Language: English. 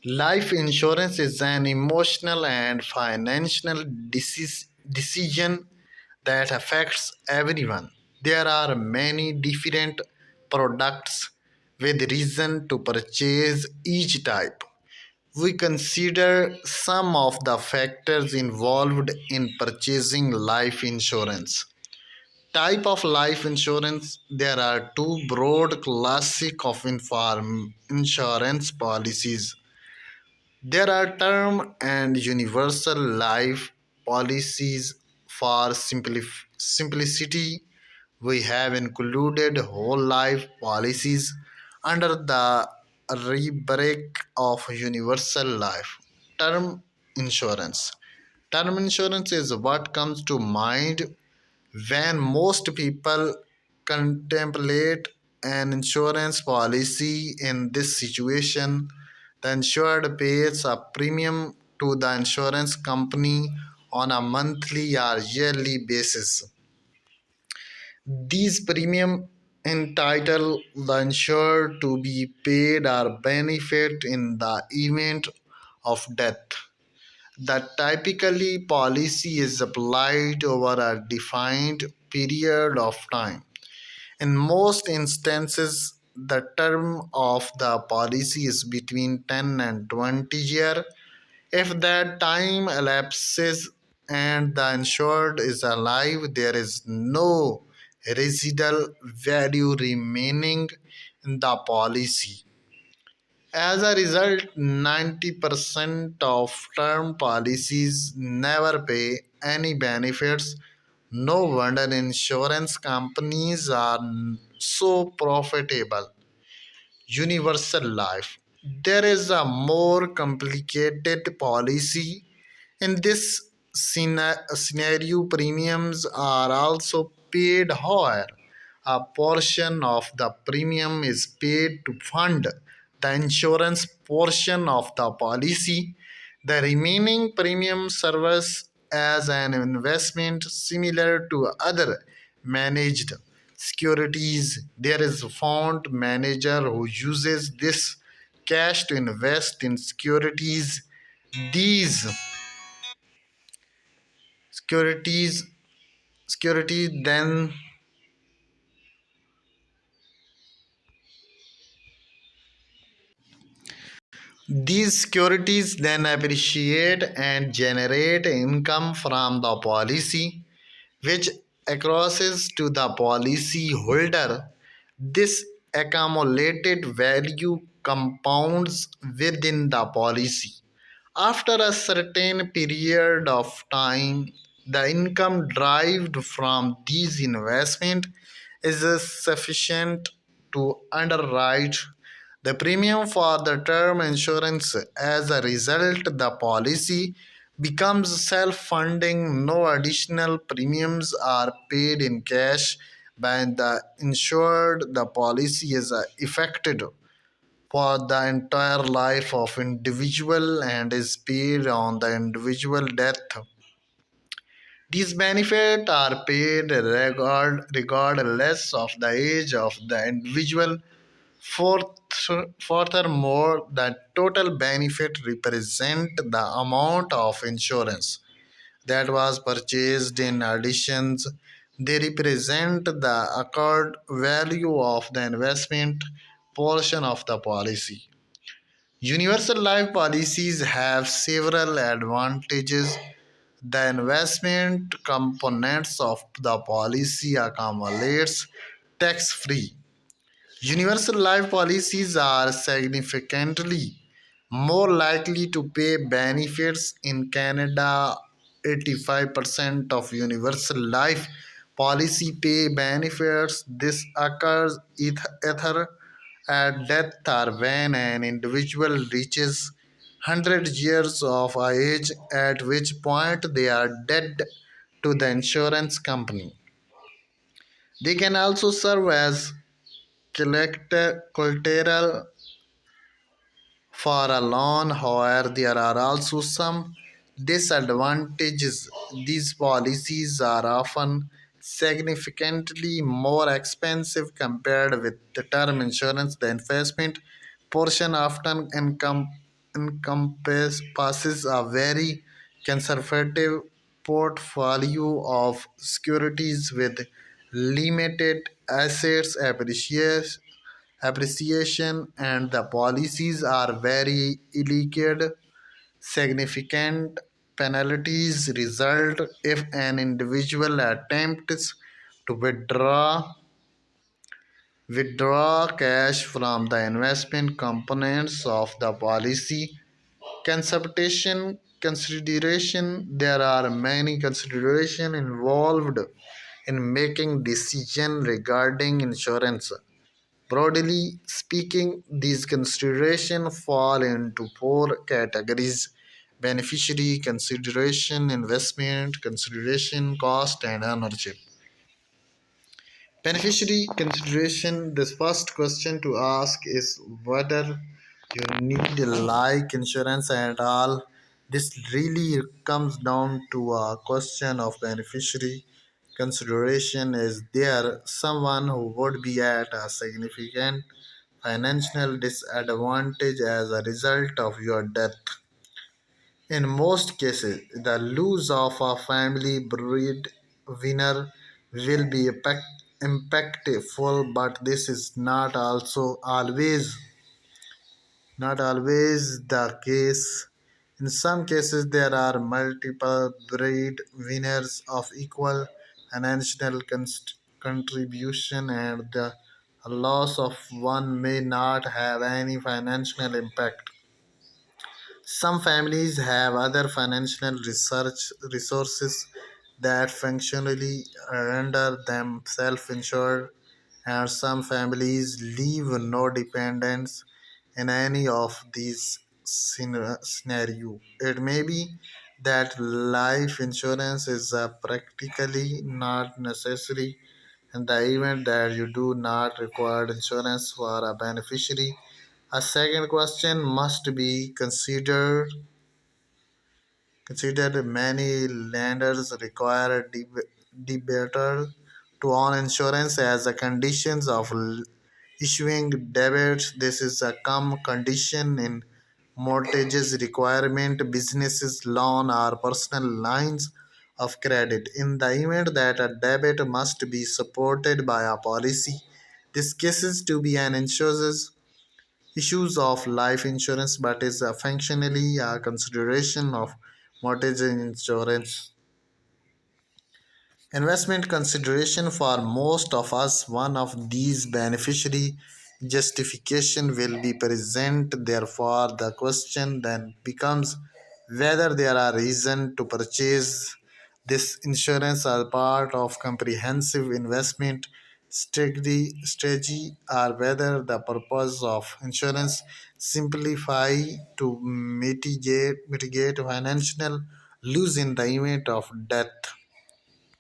Life insurance is an emotional and financial decision that affects everyone. There are many different products with reason to purchase each type. We consider some of the factors involved in purchasing life insurance. Type of life insurance: there are two broad classic of insurance policies. There are term and universal life policies. For simplicity, we have included whole life policies under the rubric of universal life. Term insurance. Term insurance is what comes to mind when most people contemplate an insurance policy. In this situation, the insured pays a premium to the insurance company on a monthly or yearly basis. These premiums entitle the insured to be paid or benefit in the event of death. The typically policy is applied over a defined period of time. In most instances, the term of the policy is between 10 and 20 years. If that time elapses and the insured is alive, there is no residual value remaining in the policy. As a result, 90% of term policies never pay any benefits. No wonder insurance companies are so profitable. Universal life. There is a more complicated policy. In this scenario, premiums are also paid. However, a portion of the premium is paid to fund the insurance portion of the policy. The remaining premium serves as an investment similar to other managed securities. There is a fund manager who uses this cash to invest in securities. These securities security then These securities then appreciate and generate income from the policy, which accrues to the policy holder. This accumulated value compounds within the policy. After a certain period of time, the income derived from these investments is sufficient to underwrite the premium for the term insurance. As a result, the policy becomes self funding. No additional premiums are paid in cash by the insured. The policy is effected for the entire life of individual and is paid on the individual death. These benefits are paid regardless of the age of the individual. Furthermore, the total benefit represent the amount of insurance that was purchased. In addition, they represent the accrued value of the investment portion of the policy. Universal life policies have several advantages. The investment components of the policy accumulates tax-free. Universal life policies are significantly more likely to pay benefits in Canada. 85% of universal life policy pay benefits. This occurs either at death or when an individual reaches 100 years of age, at which point they are dead to the insurance company. They can also serve as collateral for a loan. However, there are also some disadvantages. These policies are often significantly more expensive compared with the term insurance. The investment portion often encompasses a very conservative portfolio of securities with limited assets appreciation, and the policies are very illiquid. Significant penalties result if an individual attempts to withdraw cash from the investment components of the policy. Consideration There are many considerations involved in making decision regarding insurance. Broadly speaking, these considerations fall into four categories: beneficiary consideration, investment consideration, cost, and ownership. Beneficiary consideration: this first question to ask is whether you need like insurance at all. This really comes down to a question of beneficiary consideration. Is there someone who would be at a significant financial disadvantage as a result of your death? In most cases, the loss of a family breadwinner will be impactful, but this is not always the case. In some cases, there are multiple breadwinners of equal financial contribution, and the loss of one may not have any financial impact. Some families have other financial research resources that functionally render them self-insured, and some families leave no dependents in any of these scenario. It may be that life insurance is practically not necessary in the event that you do not require insurance for a beneficiary. A second question must be considered. Many lenders require debater to own insurance as a conditions of issuing debits. This is a common condition in mortgages requirement, businesses loan, or personal lines of credit. In the event that a debit must be supported by a policy, this cases to be an insurance issues of life insurance, but is functionally a consideration of mortgage insurance. Investment consideration: for most of us, one of these beneficiary justification will be present. Therefore, the question then becomes whether there are reasons to purchase this insurance as part of comprehensive investment strategy, or whether the purpose of insurance simplify to mitigate financial loss in the event of death.